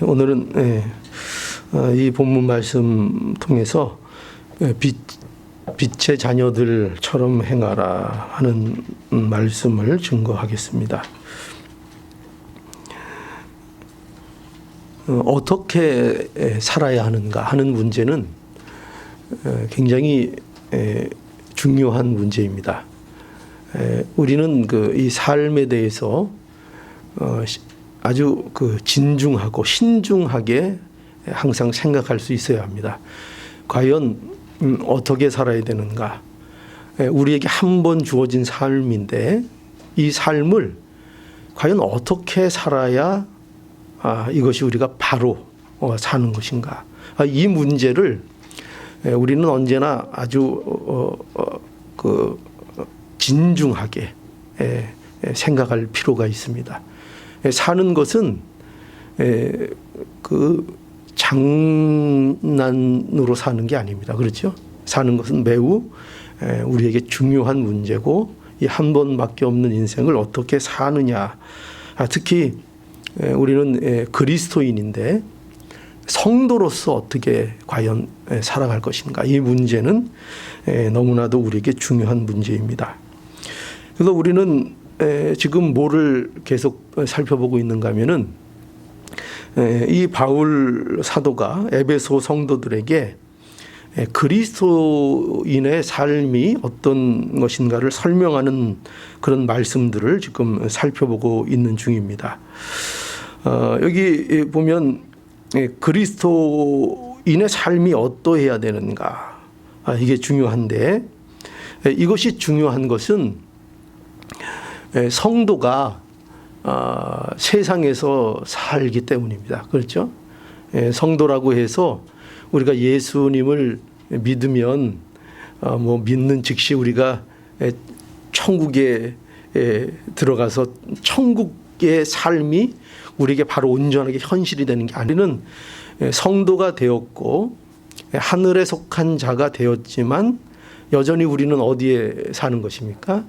오늘은 이 본문 말씀 통해서 빛의 자녀들처럼 행하라 하는 말씀을 증거하겠습니다. 어떻게 살아야 하는가 하는 문제는 굉장히 중요한 문제입니다. 우리는 이 삶에 대해서 아주 진중하고 신중하게 항상 생각할 수 있어야 합니다. 과연 어떻게 살아야 되는가? 우리에게 한 번 주어진 삶인데 이 삶을 과연 어떻게 살아야 이것이 우리가 바로 사는 것인가? 이 문제를 우리는 언제나 아주 진중하게 생각할 필요가 있습니다. 사는 것은 장난으로 사는 게 아닙니다. 그렇죠? 사는 것은 매우 우리에게 중요한 문제고 이 한 번밖에 없는 인생을 어떻게 사느냐. 특히 우리는 그리스도인인데 성도로서 어떻게 과연 살아갈 것인가. 이 문제는 너무나도 우리에게 중요한 문제입니다. 그래서 우리는 지금 뭐를 계속 살펴보고 있는가 하면은 이 바울 사도가 에베소 성도들에게 그리스도인의 삶이 어떤 것인가를 설명하는 그런 말씀들을 지금 살펴보고 있는 중입니다. 여기 보면 그리스도인의 삶이 어떠해야 되는가, 이게 중요한데 이것이 중요한 것은 성도가 세상에서 살기 때문입니다. 그렇죠? 성도라고 해서 우리가 예수님을 믿으면 믿는 즉시 우리가 천국에 들어가서 천국의 삶이 우리에게 바로 온전하게 현실이 되는 게 아니는 성도가 되었고 하늘에 속한 자가 되었지만 여전히 우리는 어디에 사는 것입니까?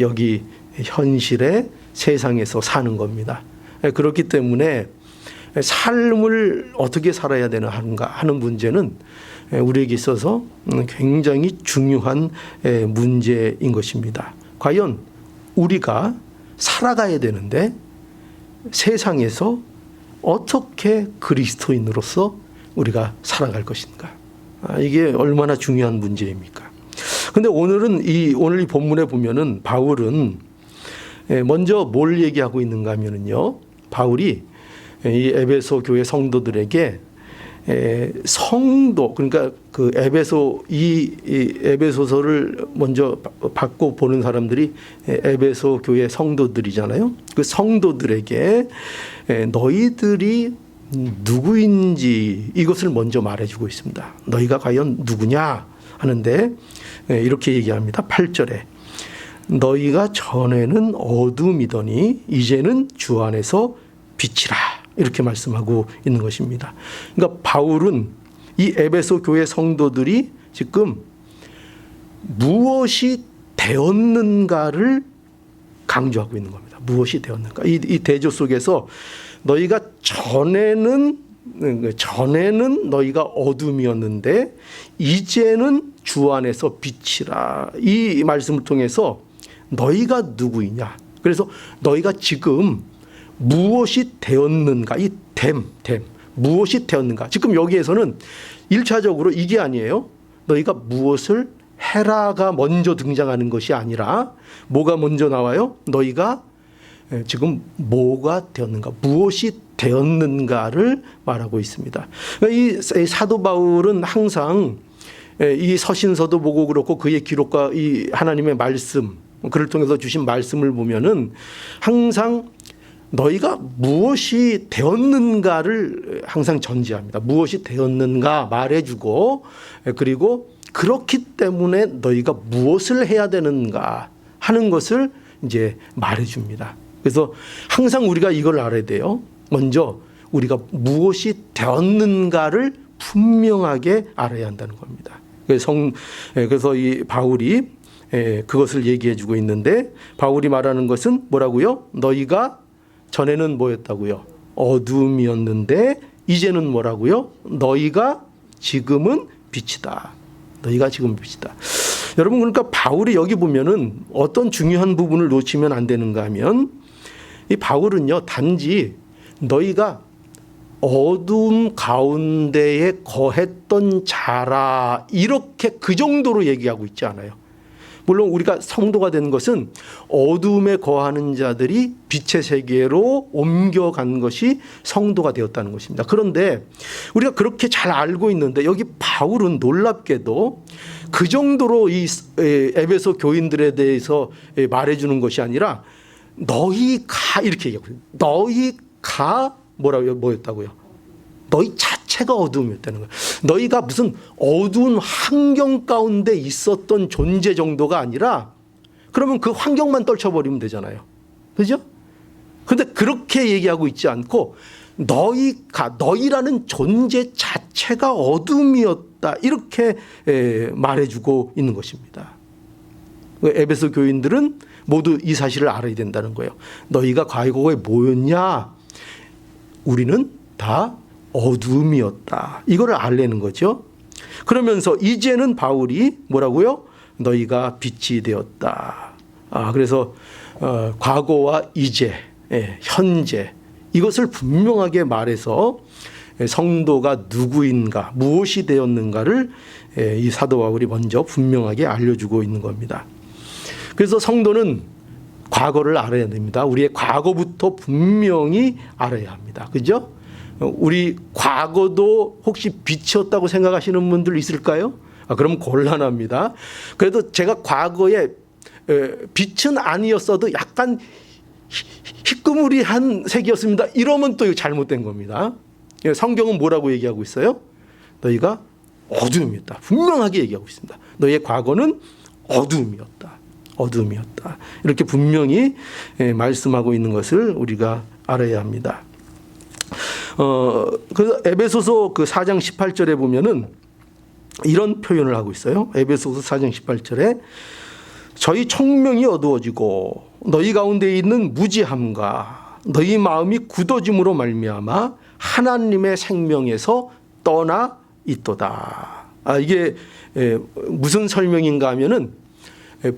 여기 현실의 세상에서 사는 겁니다. 그렇기 때문에 삶을 어떻게 살아야 되는가 하는 문제는 우리에게 있어서 굉장히 중요한 문제인 것입니다. 과연 우리가 살아가야 되는데 세상에서 어떻게 그리스도인으로서 우리가 살아갈 것인가. 이게 얼마나 중요한 문제입니까? 근데 오늘 이 본문에 보면은 바울은 먼저 뭘 얘기하고 있는가 하면은요, 바울이 이 에베소 교회 성도들에게 성도, 그러니까 이 에베소서를 먼저 받고 보는 사람들이 에베소 교회 성도들이잖아요. 그 성도들에게 너희들이 누구인지 이것을 먼저 말해주고 있습니다. 너희가 과연 누구냐 하는데 이렇게 얘기합니다. 8절에 너희가 전에는 어둠이더니 이제는 주 안에서 빛이라, 이렇게 말씀하고 있는 것입니다. 그러니까 바울은 이 에베소 교회 성도들이 지금 무엇이 되었는가를 강조하고 있는 겁니다. 무엇이 되었는가. 이 대조 속에서 너희가 전에는 너희가 어둠이었는데 이제는 주 안에서 빛이라. 이 말씀을 통해서 너희가 누구이냐. 그래서 너희가 지금 무엇이 되었는가. 이 무엇이 되었는가. 지금 여기에서는 1차적으로 이게 아니에요. 너희가 무엇을 해라가 먼저 등장하는 것이 아니라 뭐가 먼저 나와요? 너희가 지금 뭐가 되었는가, 무엇이 되었는가를 말하고 있습니다. 이 사도 바울은 항상 이 서신서도 보고 그렇고 그의 기록과 이 하나님의 말씀, 그를 통해서 주신 말씀을 보면은 항상 너희가 무엇이 되었는가를 항상 전제합니다. 무엇이 되었는가 말해주고, 그리고 그렇기 때문에 너희가 무엇을 해야 되는가 하는 것을 이제 말해줍니다. 그래서 항상 우리가 이걸 알아야 돼요. 먼저 우리가 무엇이 되었는가를 분명하게 알아야 한다는 겁니다. 그래서 이 바울이 그것을 얘기해주고 있는데, 바울이 말하는 것은 뭐라고요? 너희가 전에는 뭐였다고요? 어둠이었는데 이제는 뭐라고요? 너희가 지금은 빛이다. 너희가 지금 빛이다. 여러분, 그러니까 바울이 여기 보면은 어떤 중요한 부분을 놓치면 안 되는가 하면, 이 바울은요, 단지 너희가 어둠 가운데에 거했던 자라, 이렇게 그 정도로 얘기하고 있지 않아요. 물론 우리가 성도가 된 것은 어둠에 거하는 자들이 빛의 세계로 옮겨간 것이 성도가 되었다는 것입니다. 그런데 우리가 그렇게 잘 알고 있는데 여기 바울은 놀랍게도 그 정도로 이 에베소 교인들에 대해서 말해주는 것이 아니라 너희가 이렇게 얘기하고, 너희가 뭐였다고요? 너희 자체가 어둠이었다는 거예요. 너희가 무슨 어두운 환경 가운데 있었던 존재 정도가 아니라, 그러면 그 환경만 떨쳐버리면 되잖아요. 그죠? 그런데 그렇게 얘기하고 있지 않고 너희라는 존재 자체가 어둠이었다, 이렇게 말해주고 있는 것입니다. 에베소 교인들은 모두 이 사실을 알아야 된다는 거예요. 너희가 과거에 뭐였냐? 우리는 다 어둠이었다. 이거를 알려는 거죠. 그러면서 이제는 바울이 뭐라고요? 너희가 빛이 되었다. 그래서 과거와 이제, 현재, 이것을 분명하게 말해서 성도가 누구인가, 무엇이 되었는가를 이 사도 바울이 먼저 분명하게 알려주고 있는 겁니다. 그래서 성도는 과거를 알아야 됩니다. 우리의 과거부터 분명히 알아야 합니다. 그죠? 우리 과거도 혹시 빛이었다고 생각하시는 분들 있을까요? 그럼 곤란합니다. 그래도 제가 과거에 빛은 아니었어도 약간 희끄무리한 색이었습니다, 이러면 또 잘못된 겁니다. 성경은 뭐라고 얘기하고 있어요? 너희가 어둠이었다. 분명하게 얘기하고 있습니다. 너희의 과거는 어둠이었다. 어둠이었다. 이렇게 분명히 말씀하고 있는 것을 우리가 알아야 합니다. 그래서 에베소서 그 4장 18절에 보면은 이런 표현을 하고 있어요. 에베소서 4장 18절에 저희 총명이 어두워지고 너희 가운데 있는 무지함과 너희 마음이 굳어짐으로 말미암아 하나님의 생명에서 떠나 있도다. 이게 무슨 설명인가 하면은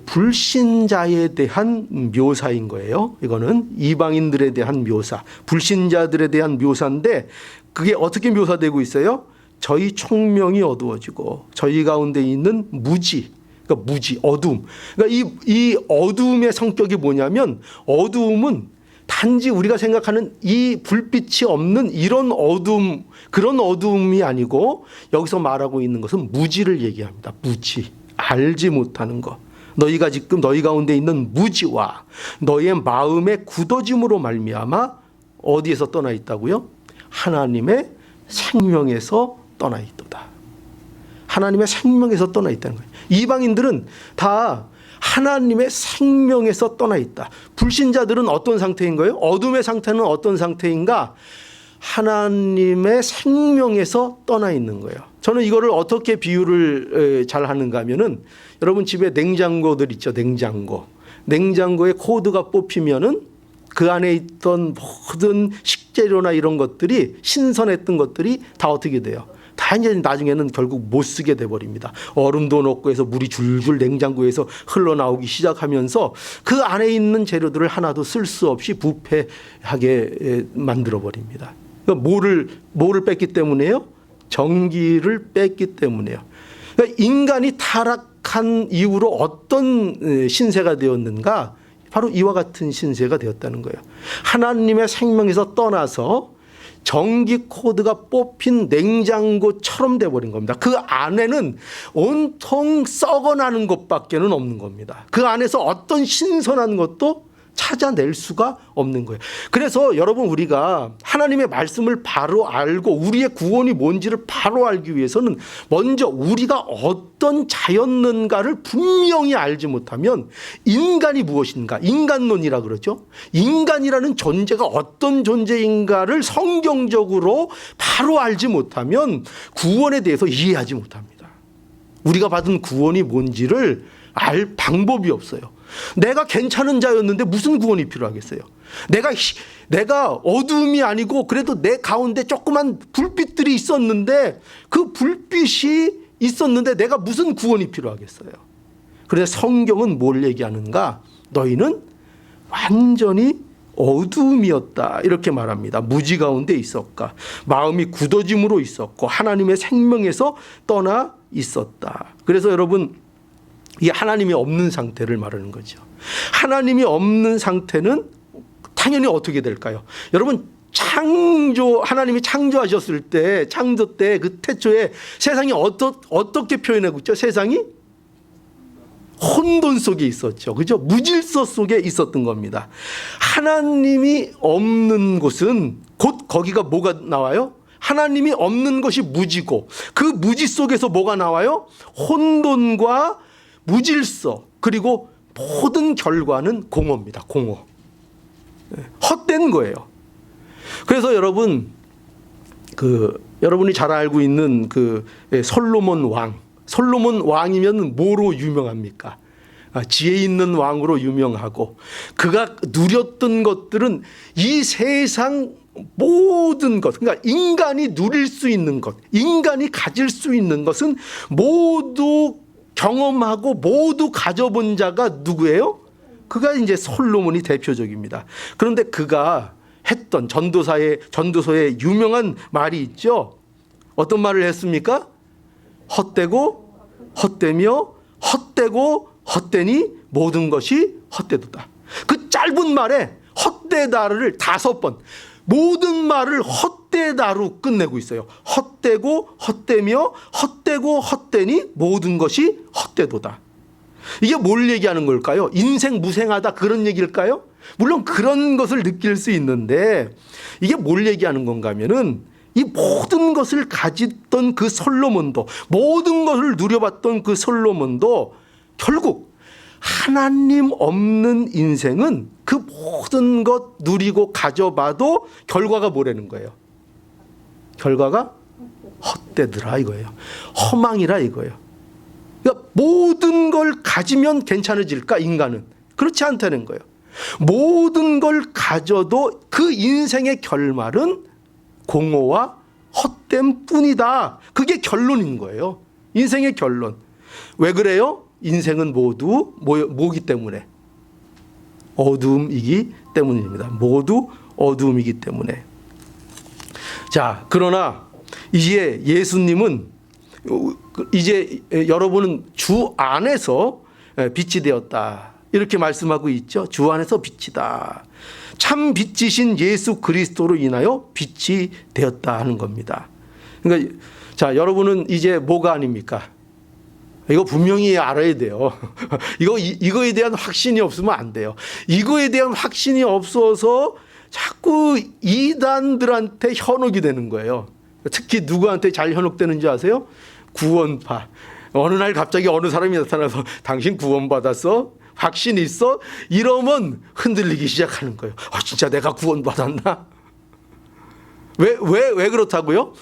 불신자에 대한 묘사인 거예요. 이거는 이방인들에 대한 묘사, 불신자들에 대한 묘사인데 그게 어떻게 묘사되고 있어요? 저희 총명이 어두워지고 저희 가운데 있는 무지, 그러니까 무지, 어둠. 그러니까 이 어둠의 성격이 뭐냐면, 어두움은 단지 우리가 생각하는 이 불빛이 없는 이런 어둠, 그런 어둠이 아니고 여기서 말하고 있는 것은 무지를 얘기합니다. 무지, 알지 못하는 것. 너희가 지금 너희 가운데 있는 무지와 너희의 마음의 굳어짐으로 말미암아 어디에서 떠나 있다고요? 하나님의 생명에서 떠나 있도다. 하나님의 생명에서 떠나 있다는 거예요. 이방인들은 다 하나님의 생명에서 떠나 있다. 불신자들은 어떤 상태인 거예요? 어둠의 상태는 어떤 상태인가? 하나님의 생명에서 떠나 있는 거예요. 저는 이거를 어떻게 비유를 잘 하는가 하면은, 여러분 집에 냉장고들 있죠. 냉장고에 코드가 뽑히면은 그 안에 있던 모든 식재료나 이런 것들이, 신선했던 것들이 다 어떻게 돼요? 다 이제 나중에는 결국 못 쓰게 돼버립니다. 얼음도 녹고 해서 물이 줄줄 냉장고에서 흘러나오기 시작하면서 그 안에 있는 재료들을 하나도 쓸 수 없이 부패하게 만들어버립니다. 그러니까 뭐를 뺐기 때문에요? 전기를 뺐기 때문에요. 그러니까 인간이 타락한 이후로 어떤 신세가 되었는가? 바로 이와 같은 신세가 되었다는 거예요. 하나님의 생명에서 떠나서 전기 코드가 뽑힌 냉장고처럼 돼버린 겁니다. 그 안에는 온통 썩어나는 것밖에는 없는 겁니다. 그 안에서 어떤 신선한 것도 찾아낼 수가 없는 거예요. 그래서 여러분, 우리가 하나님의 말씀을 바로 알고 우리의 구원이 뭔지를 바로 알기 위해서는 먼저 우리가 어떤 자였는가를 분명히 알지 못하면, 인간이 무엇인가, 인간론이라 그러죠. 인간이라는 존재가 어떤 존재인가를 성경적으로 바로 알지 못하면 구원에 대해서 이해하지 못합니다. 우리가 받은 구원이 뭔지를 알 방법이 없어요. 내가 괜찮은 자였는데 무슨 구원이 필요하겠어요? 내가 어두움이 아니고 그래도 내 가운데 조그만 불빛들이 있었는데 그 불빛이 있었는데 내가 무슨 구원이 필요하겠어요? 그래서 성경은 뭘 얘기하는가? 너희는 완전히 어두움이었다 이렇게 말합니다. 무지 가운데 있었까. 마음이 굳어짐으로 있었고 하나님의 생명에서 떠나 있었다. 그래서 여러분, 이 하나님이 없는 상태를 말하는 거죠. 하나님이 없는 상태는 당연히 어떻게 될까요? 여러분, 하나님이 창조하셨을 때, 창조 때 그 태초에 세상이 어떻게 표현하고 있죠? 세상이 혼돈 속에 있었죠. 그죠? 무질서 속에 있었던 겁니다. 하나님이 없는 곳은 곧 거기가 뭐가 나와요? 하나님이 없는 것이 무지고 그 무지 속에서 뭐가 나와요? 혼돈과 무질서, 그리고 모든 결과는 공허입니다. 공허. 헛된 거예요. 그래서 여러분, 여러분이 잘 알고 있는 솔로몬 왕이면 뭐로 유명합니까? 지혜 있는 왕으로 유명하고, 그가 누렸던 것들은 이 세상 모든 것, 그러니까 인간이 누릴 수 있는 것, 인간이 가질 수 있는 것은 모두 경험하고 모두 가져본 자가 누구예요? 그가 이제 솔로몬이 대표적입니다. 그런데 그가 했던 전도서에 유명한 말이 있죠. 어떤 말을 했습니까? 헛되고 헛되며 헛되고 헛되니 모든 것이 헛되도다. 그 짧은 말에 헛되다를 5번, 모든 말을 헛되다로 끝내고 있어요. 헛되고 헛되며 헛되고 헛되니 모든 것이 헛되도다. 이게 뭘 얘기하는 걸까요? 인생 무생하다 그런 얘기일까요? 물론 그런 것을 느낄 수 있는데, 이게 뭘 얘기하는 건가 하면은, 이 모든 것을 가졌던 그 솔로몬도, 모든 것을 누려봤던 그 솔로몬도 결국 하나님 없는 인생은 그 모든 것 누리고 가져봐도 결과가 뭐라는 거예요? 결과가 헛되더라 이거예요. 허망이라 이거예요. 그러니까 모든 걸 가지면 괜찮아질까? 인간은 그렇지 않다는 거예요. 모든 걸 가져도 그 인생의 결말은 공허와 헛됨 뿐이다. 그게 결론인 거예요. 인생의 결론. 왜 그래요? 인생은 모두 뭐기 때문에? 어두움이기 때문입니다. 모두 어두움이기 때문에. 자, 그러나 이제 예수님은, 이제 여러분은 주 안에서 빛이 되었다 이렇게 말씀하고 있죠. 주 안에서 빛이다. 참 빛이신 예수 그리스도로 인하여 빛이 되었다 하는 겁니다. 그러니까 자, 여러분은 이제 뭐가 아닙니까? 이거 분명히 알아야 돼요. 이거에 대한 확신이 없으면 안 돼요. 이거에 대한 확신이 없어서 자꾸 이단들한테 현혹이 되는 거예요. 특히 누구한테 잘 현혹되는지 아세요? 구원파. 어느 날 갑자기 어느 사람이 나타나서 당신 구원받았어? 확신 있어? 이러면 흔들리기 시작하는 거예요. 진짜 내가 구원받았나? 왜 그렇다고요?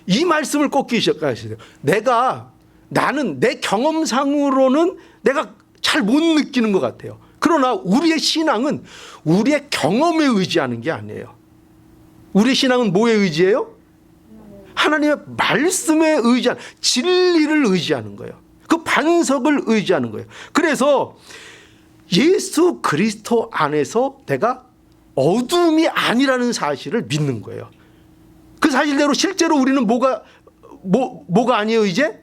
이 말씀을 꼭 기억하셔야 돼요. 나는 내 경험상으로는 내가 잘 못 느끼는 것 같아요. 그러나 우리의 신앙은 우리의 경험에 의지하는 게 아니에요. 우리의 신앙은 뭐에 의지해요? 하나님의 말씀에 의지하는, 진리를 의지하는 거예요. 그 반석을 의지하는 거예요. 그래서 예수 그리스도 안에서 내가 어둠이 아니라는 사실을 믿는 거예요. 그 사실대로 실제로 우리는 뭐가 아니에요 이제?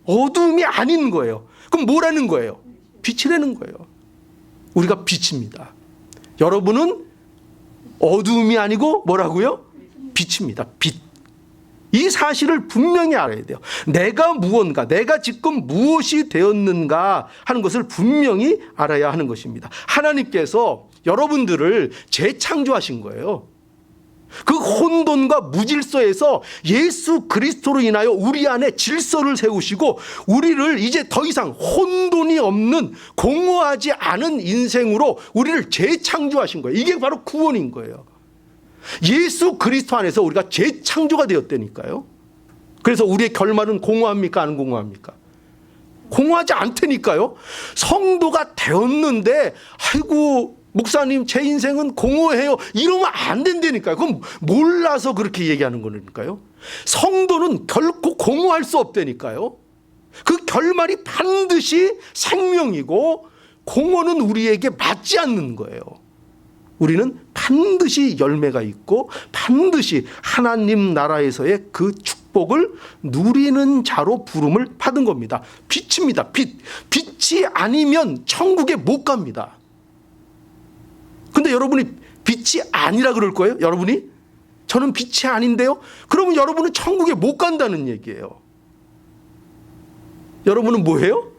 어둠이 아닌 거예요. 그럼 뭐라는 거예요? 빛이라는 거예요. 우리가 빛입니다. 여러분은 어둠이 아니고 뭐라고요? 빛입니다. 빛. 이 사실을 분명히 알아야 돼요. 내가 무언가, 내가 지금 무엇이 되었는가 하는 것을 분명히 알아야 하는 것입니다. 하나님께서 여러분들을 재창조하신 거예요. 그 혼돈과 무질서에서 예수 그리스도로 인하여 우리 안에 질서를 세우시고 우리를 이제 더 이상 혼돈이 없는 공허하지 않은 인생으로 우리를 재창조하신 거예요. 이게 바로 구원인 거예요. 예수 그리스도 안에서 우리가 재창조가 되었다니까요. 그래서 우리의 결말은 공허합니까? 안 공허합니까? 공허하지 않다니까요. 성도가 되었는데 아이고 목사님 제 인생은 공허해요 이러면 안 된다니까요. 그럼 몰라서 그렇게 얘기하는 거니까요. 성도는 결코 공허할 수 없다니까요. 그 결말이 반드시 생명이고 공허는 우리에게 맞지 않는 거예요. 우리는 반드시 열매가 있고 반드시 하나님 나라에서의 그 축복을 누리는 자로 부름을 받은 겁니다. 빛입니다. 빛. 빛이 아니면 천국에 못 갑니다. 근데 여러분이 빛이 아니라 그럴 거예요? 여러분이? 저는 빛이 아닌데요? 그러면 여러분은 천국에 못 간다는 얘기예요. 여러분은 뭐예요?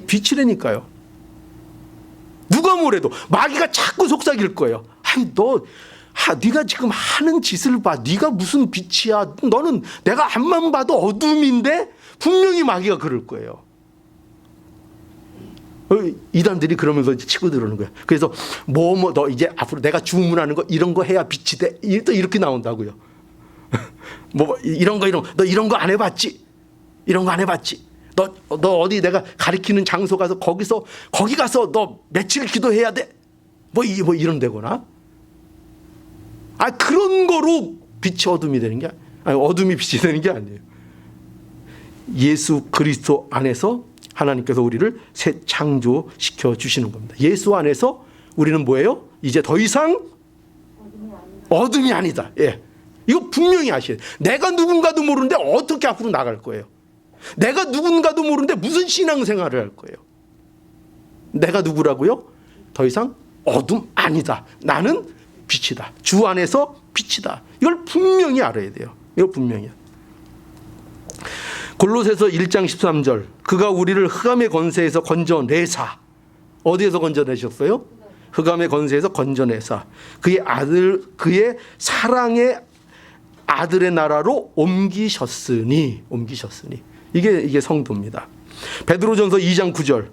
빛이라니까요. 누가 뭐래도 마귀가 자꾸 속삭일 거예요. 아니 네가 지금 하는 짓을 봐. 네가 무슨 빛이야. 너는 내가 앞만 봐도 어둠인데 분명히 마귀가 그럴 거예요. 이단들이 그러면서 치고 들어오는 거예요. 그래서 너 이제 앞으로 내가 주문하는 거 이런 거 해야 빛이 돼. 또 이렇게 나온다고요. 이런 거 너 이런 거 안 해봤지? 이런 거 안 해봤지? 너 어디 내가 가리키는 장소 가서 거기 가서 너 며칠 기도해야 돼. 이런 데거나. 그런 거로 빛이 어둠이 되는 게 아니 어둠이 빛이 되는 게 아니에요. 예수 그리스도 안에서 하나님께서 우리를 새 창조시켜 주시는 겁니다. 예수 안에서 우리는 뭐예요? 이제 더 이상 어둠이 아니다. 예. 이거 분명히 아셔야 돼요. 내가 누군가도 모르는데 어떻게 앞으로 나갈 거예요? 내가 누군가도 모르는데 무슨 신앙생활을 할 거예요? 내가 누구라고요? 더 이상 어둠 아니다. 나는 빛이다. 주 안에서 빛이다. 이걸 분명히 알아야 돼요. 이거 분명히. 골로새서 1장 13절 그가 우리를 흑암의 권세에서 건져내사. 어디에서 건져내셨어요? 흑암의 권세에서 건져내사 그의 사랑의 아들의 나라로 옮기셨으니 이게 성도입니다. 베드로전서 2장 9절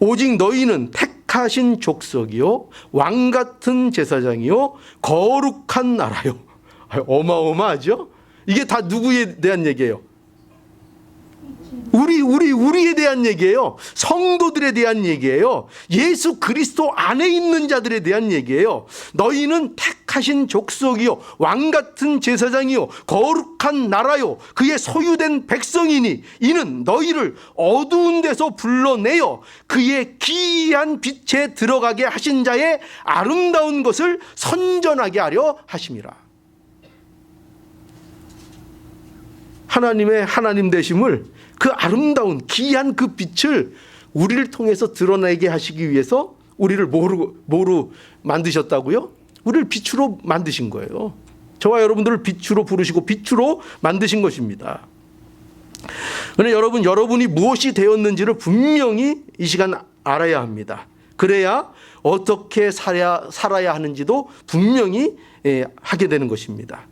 오직 너희는 택하신 족속이요 왕같은 제사장이요 거룩한 나라요. 어마어마하죠? 이게 다 누구에 대한 얘기예요? 우리에 대한 얘기예요. 성도들에 대한 얘기예요. 예수 그리스도 안에 있는 자들에 대한 얘기예요. 너희는 택하신 족속이요 왕같은 제사장이요 거룩한 나라요 그의 소유된 백성이니 이는 너희를 어두운 데서 불러내어 그의 기이한 빛에 들어가게 하신 자의 아름다운 것을 선전하게 하려 하심이라. 하나님의 하나님 되심을 그 아름다운 기이한 그 빛을 우리를 통해서 드러내게 하시기 위해서 우리를 뭐로 만드셨다고요? 우리를 빛으로 만드신 거예요. 저와 여러분들을 빛으로 부르시고 빛으로 만드신 것입니다. 그런데 여러분이 무엇이 되었는지를 분명히 이 시간 알아야 합니다. 그래야 어떻게 살아야 하는지도 분명히 하게 되는 것입니다.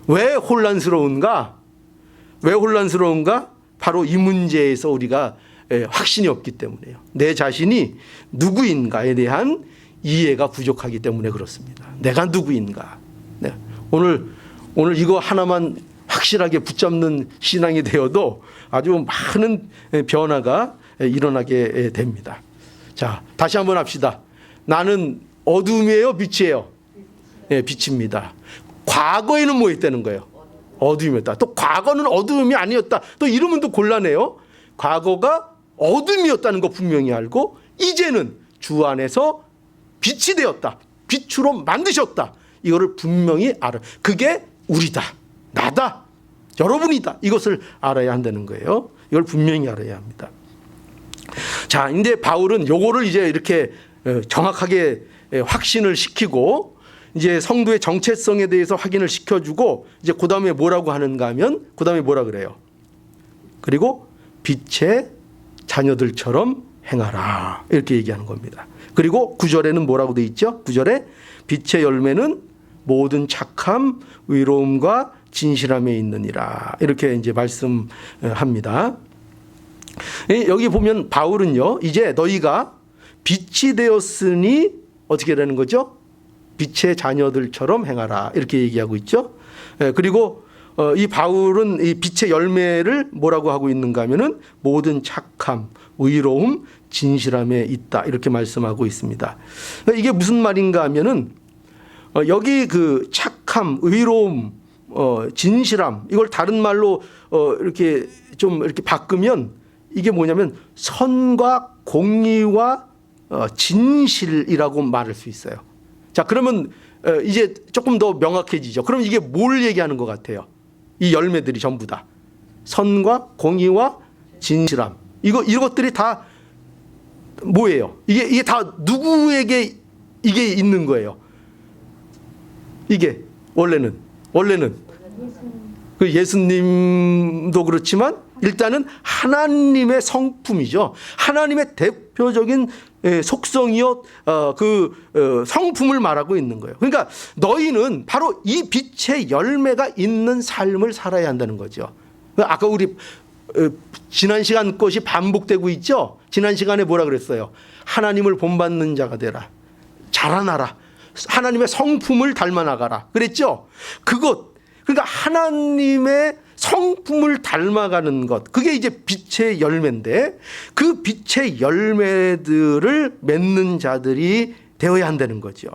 왜 혼란스러운가? 바로 이 문제에서 우리가 확신이 없기 때문에요. 내 자신이 누구인가에 대한 이해가 부족하기 때문에 그렇습니다. 내가 누구인가. 네. 오늘 이거 하나만 확실하게 붙잡는 신앙이 되어도 아주 많은 변화가 일어나게 됩니다. 자, 다시 한번 합시다. 나는 어둠이에요, 빛이에요? 네, 빛입니다. 과거에는 뭐 있다는 거예요? 어둠이었다. 또 과거는 어둠이 아니었다. 또 이러면 또 곤란해요. 과거가 어둠이었다는 거 분명히 알고 이제는 주 안에서 빛이 되었다. 빛으로 만드셨다. 이거를 분명히 알아. 그게 우리다. 나다. 여러분이다. 이것을 알아야 한다는 거예요. 이걸 분명히 알아야 합니다. 자, 근데 바울은 요거를 이제 이렇게 정확하게 확신을 시키고 이제 성도의 정체성에 대해서 확인을 시켜주고 이제 그 다음에 뭐라고 하는가 하면 그 다음에 뭐라 그래요? 그리고 빛의 자녀들처럼 행하라 이렇게 얘기하는 겁니다. 그리고 9절에는 뭐라고 돼 있죠? 9절에 빛의 열매는 모든 착함, 의로움과 진실함에 있느니라 이렇게 이제 말씀합니다. 여기 보면 바울은요 이제 너희가 빛이 되었으니 어떻게 되는 거죠? 빛의 자녀들처럼 행하라 이렇게 얘기하고 있죠. 그리고 이 바울은 이 빛의 열매를 뭐라고 하고 있는가 하면은 모든 착함, 의로움, 진실함에 있다 이렇게 말씀하고 있습니다. 이게 무슨 말인가 하면은 여기 그 착함, 의로움, 진실함 이걸 다른 말로 이렇게 좀 이렇게 바꾸면 이게 뭐냐면 선과 공의와 진실이라고 말할 수 있어요. 자, 그러면 이제 조금 더 명확해지죠. 그럼 이게 뭘 얘기하는 것 같아요? 이 열매들이 전부 다 선과 공의와 진실함. 이것들이 다 뭐예요? 이게 다 누구에게 이게 있는 거예요? 이게 원래는 그 예수님도 그렇지만 일단은 하나님의 성품이죠. 하나님의 대표적인 속성이요, 성품을 말하고 있는 거예요. 그러니까 너희는 바로 이 빛의 열매가 있는 삶을 살아야 한다는 거죠. 아까 우리 지난 시간 것이 반복되고 있죠. 지난 시간에 뭐라 그랬어요? 하나님을 본받는 자가 되라. 자라나라. 하나님의 성품을 닮아 나가라. 그랬죠? 그러니까 하나님의 성품을 닮아가는 것, 그게 이제 빛의 열매인데 그 빛의 열매들을 맺는 자들이 되어야 한다는 거죠.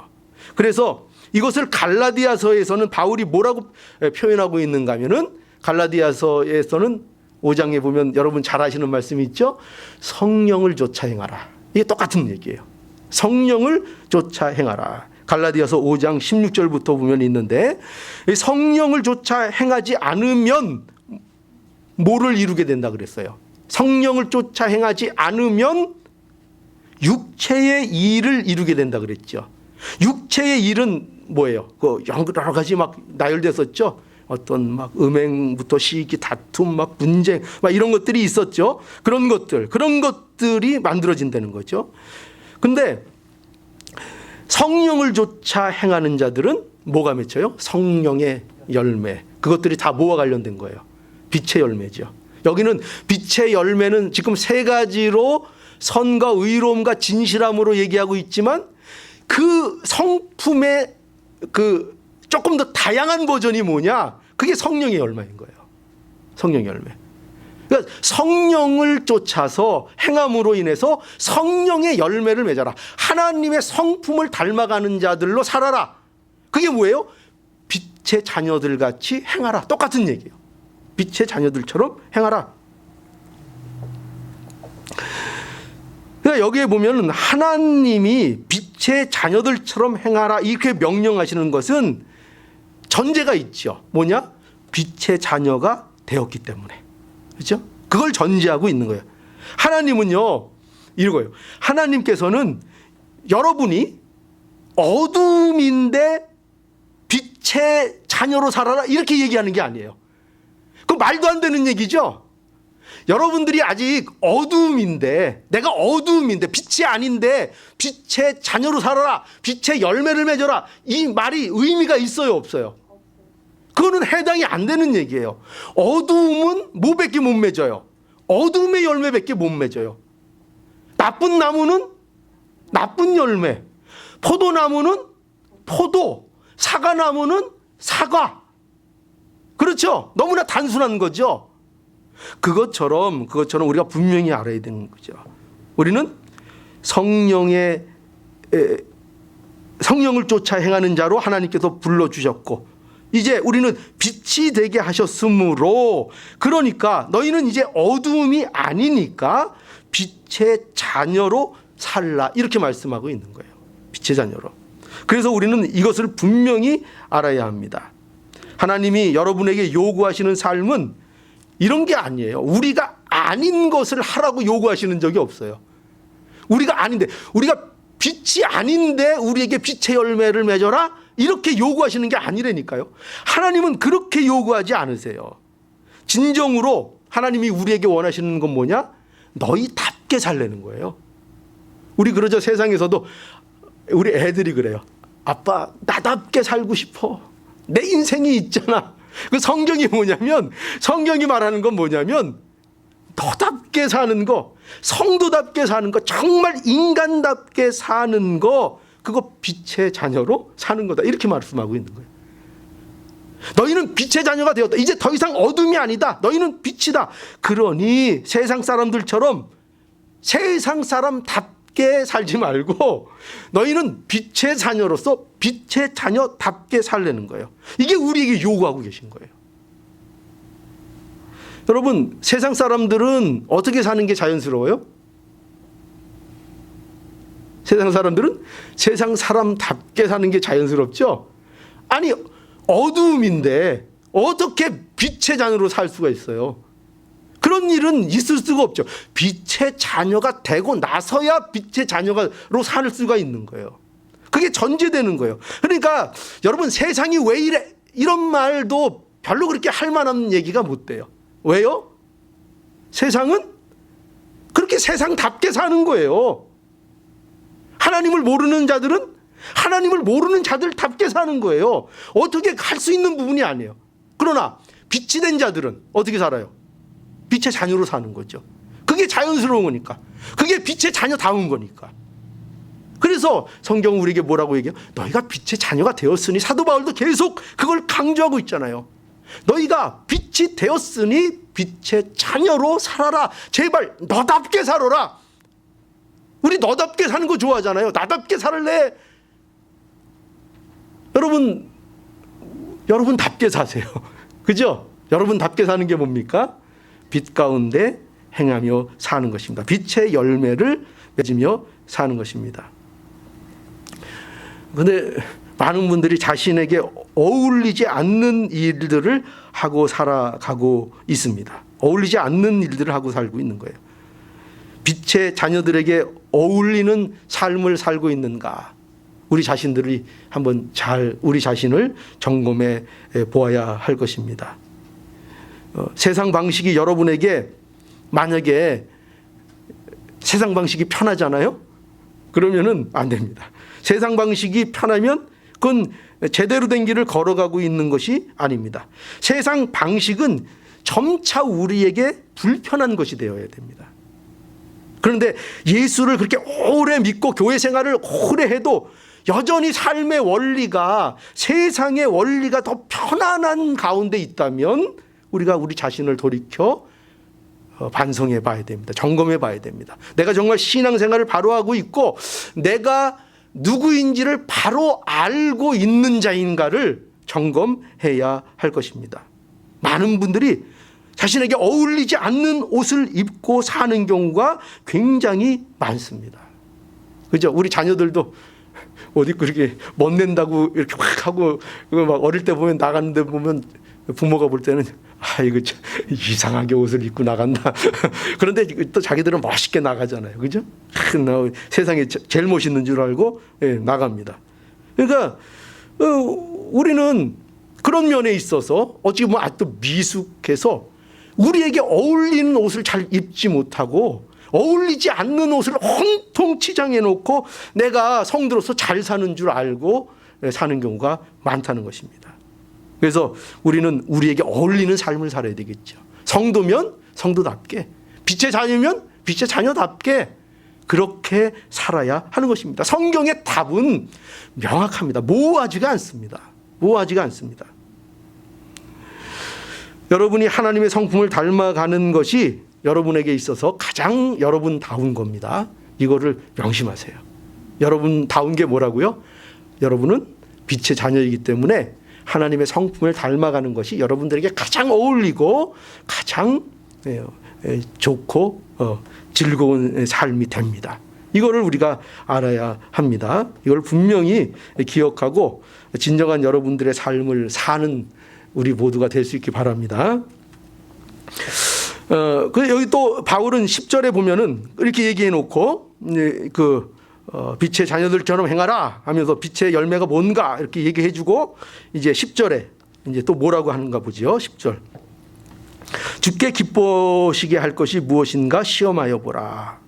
그래서 이것을 갈라디아서에서는 바울이 뭐라고 표현하고 있는가 하면은 갈라디아서에서는 5장에 보면 여러분 잘 아시는 말씀이 있죠. 성령을 쫓아 행하라. 이게 똑같은 얘기예요. 성령을 쫓아 행하라. 갈라디아서 5장 16절부터 보면 있는데 성령을 쫓아 행하지 않으면 뭐를 이루게 된다 그랬어요? 성령을 쫓아 행하지 않으면 육체의 일을 이루게 된다 그랬죠. 육체의 일은 뭐예요? 여러 가지 막 나열됐었죠. 어떤 막 음행부터 시기, 다툼, 막 분쟁, 막 이런 것들이 있었죠. 그런 것들이 만들어진다는 거죠. 근데 성령을 쫓아 행하는 자들은 뭐가 맺혀요? 성령의 열매. 그것들이 다 뭐와 관련된 거예요? 빛의 열매죠. 여기는 빛의 열매는 지금 세 가지로 선과 의로움과 진실함으로 얘기하고 있지만 그 성품의 그 조금 더 다양한 버전이 뭐냐? 그게 성령의 열매인 거예요. 성령의 열매. 그러니까 성령을 쫓아서 행함으로 인해서 성령의 열매를 맺어라. 하나님의 성품을 닮아가는 자들로 살아라. 그게 뭐예요? 빛의 자녀들 같이 행하라. 똑같은 얘기예요. 빛의 자녀들처럼 행하라. 그러니까 여기에 보면 하나님이 빛의 자녀들처럼 행하라 이렇게 명령하시는 것은 전제가 있죠. 뭐냐? 빛의 자녀가 되었기 때문에. 그렇죠? 그걸 전제하고 있는 거예요. 하나님은요, 이거예요. 하나님께서는 여러분이 어둠인데 빛의 자녀로 살아라 이렇게 얘기하는 게 아니에요. 그 말도 안 되는 얘기죠. 여러분들이 아직 어둠인데, 내가 어둠인데 빛이 아닌데 빛의 자녀로 살아라, 빛의 열매를 맺어라, 이 말이 의미가 있어요, 없어요? 그거는 해당이 안 되는 얘기예요. 어두움은 뭐밖에 못 맺어요? 어둠의 열매밖에 못 맺어요. 나쁜 나무는 나쁜 열매, 포도나무는 포도, 사과나무는 사과. 그렇죠? 너무나 단순한 거죠. 그것처럼 우리가 분명히 알아야 되는 거죠. 우리는 성령을 쫓아 행하는 자로 하나님께서 불러주셨고 이제 우리는 빛이 되게 하셨으므로, 그러니까 너희는 이제 어두움이 아니니까 빛의 자녀로 살라 이렇게 말씀하고 있는 거예요. 빛의 자녀로. 그래서 우리는 이것을 분명히 알아야 합니다. 하나님이 여러분에게 요구하시는 삶은 이런 게 아니에요. 우리가 아닌 것을 하라고 요구하시는 적이 없어요. 우리가 아닌데, 우리가 빛이 아닌데 우리에게 빛의 열매를 맺어라 이렇게 요구하시는 게 아니라니까요. 하나님은 그렇게 요구하지 않으세요. 진정으로 하나님이 우리에게 원하시는 건 뭐냐? 너희답게 살라는 거예요. 우리 그러죠. 세상에서도 우리 애들이 그래요. 아빠 나답게 살고 싶어. 내 인생이 있잖아. 그 성경이 뭐냐면, 성경이 말하는 건 뭐냐면 너답게 사는 거, 성도답게 사는 거, 정말 인간답게 사는 거, 그거 빛의 자녀로 사는 거다 이렇게 말씀하고 있는 거예요. 너희는 빛의 자녀가 되었다. 이제 더 이상 어둠이 아니다. 너희는 빛이다. 그러니 세상 사람들처럼 세상 사람답게 살지 말고 너희는 빛의 자녀로서 빛의 자녀답게 살라는 거예요. 이게 우리에게 요구하고 계신 거예요. 여러분, 세상 사람들은 어떻게 사는 게 자연스러워요? 세상 사람들은 세상 사람답게 사는 게 자연스럽죠? 아니, 어두움인데 어떻게 빛의 자녀로 살 수가 있어요? 그런 일은 있을 수가 없죠. 빛의 자녀가 되고 나서야 빛의 자녀로 살 수가 있는 거예요. 그게 전제되는 거예요. 그러니까 여러분, 세상이 왜 이래? 이런 말도 별로 그렇게 할 만한 얘기가 못 돼요. 왜요? 세상은 그렇게 세상답게 사는 거예요. 하나님을 모르는 자들은 하나님을 모르는 자들답게 사는 거예요. 어떻게 할 수 있는 부분이 아니에요. 그러나 빛이 된 자들은 어떻게 살아요? 빛의 자녀로 사는 거죠. 그게 자연스러운 거니까. 그게 빛의 자녀다운 거니까. 그래서 성경은 우리에게 뭐라고 얘기해요? 너희가 빛의 자녀가 되었으니, 사도 바울도 계속 그걸 강조하고 있잖아요. 너희가 빛이 되었으니 빛의 자녀로 살아라. 제발 너답게 살아라. 우리 너답게 사는 거 좋아하잖아요. 나답게 살래. 여러분답게 사세요. 그죠? 여러분답게 사는 게 뭡니까? 빛 가운데 행하며 사는 것입니다. 빛의 열매를 맺으며 사는 것입니다. 그런데 많은 분들이 자신에게 어울리지 않는 일들을 하고 살아가고 있습니다. 어울리지 않는 일들을 하고 살고 있는 거예요. 빛의 자녀들에게 어울리는 삶을 살고 있는가? 우리 자신들이 한번 잘 우리 자신을 점검해 보아야 할 것입니다. 세상 방식이 여러분에게 만약에 세상 방식이 편하잖아요? 그러면은 안 됩니다. 세상 방식이 편하면 그건 제대로 된 길을 걸어가고 있는 것이 아닙니다. 세상 방식은 점차 우리에게 불편한 것이 되어야 됩니다. 그런데 예수를 그렇게 오래 믿고 교회 생활을 오래 해도 여전히 삶의 원리가 세상의 원리가 더 편안한 가운데 있다면 우리가 우리 자신을 돌이켜 반성해 봐야 됩니다. 점검해 봐야 됩니다. 내가 정말 신앙생활을 바로 하고 있고 내가 누구인지를 바로 알고 있는 자인가를 점검해야 할 것입니다. 많은 분들이 자신에게 어울리지 않는 옷을 입고 사는 경우가 굉장히 많습니다. 그죠? 우리 자녀들도 옷 입고 이렇게 멋낸다고 이렇게 확 하고 막 어릴 때 보면 나가는데 보면 부모가 볼 때는 이거 이상하게 옷을 입고 나간다. 그런데 또 자기들은 멋있게 나가잖아요. 그죠? 세상에 제일 멋있는 줄 알고 나갑니다. 그러니까 우리는 그런 면에 있어서 어찌 보면 아직도 미숙해서 우리에게 어울리는 옷을 잘 입지 못하고 어울리지 않는 옷을 온통 치장해 놓고 내가 성도로서 잘 사는 줄 알고 사는 경우가 많다는 것입니다. 그래서 우리는 우리에게 어울리는 삶을 살아야 되겠죠. 성도면 성도답게, 빛의 자녀면 빛의 자녀답게 그렇게 살아야 하는 것입니다. 성경의 답은 명확합니다. 모호하지가 않습니다. 모호하지가 않습니다. 여러분이 하나님의 성품을 닮아가는 것이 여러분에게 있어서 가장 여러분다운 겁니다. 이거를 명심하세요. 여러분다운 게 뭐라고요? 여러분은 빛의 자녀이기 때문에 하나님의 성품을 닮아가는 것이 여러분들에게 가장 어울리고 가장 좋고 즐거운 삶이 됩니다. 이거를 우리가 알아야 합니다. 이걸 분명히 기억하고 진정한 여러분들의 삶을 사는 우리 모두가 될 수 있기 바랍니다. 여기 또 바울은 10절에 보면은 이렇게 얘기해 놓고 빛의 자녀들처럼 행하라 하면서 빛의 열매가 뭔가 이렇게 얘기해 주고 이제 10절에 이제 또 뭐라고 하는가 보죠. 10절. 주께 기뻐하시게 할 것이 무엇인가 시험하여 보라.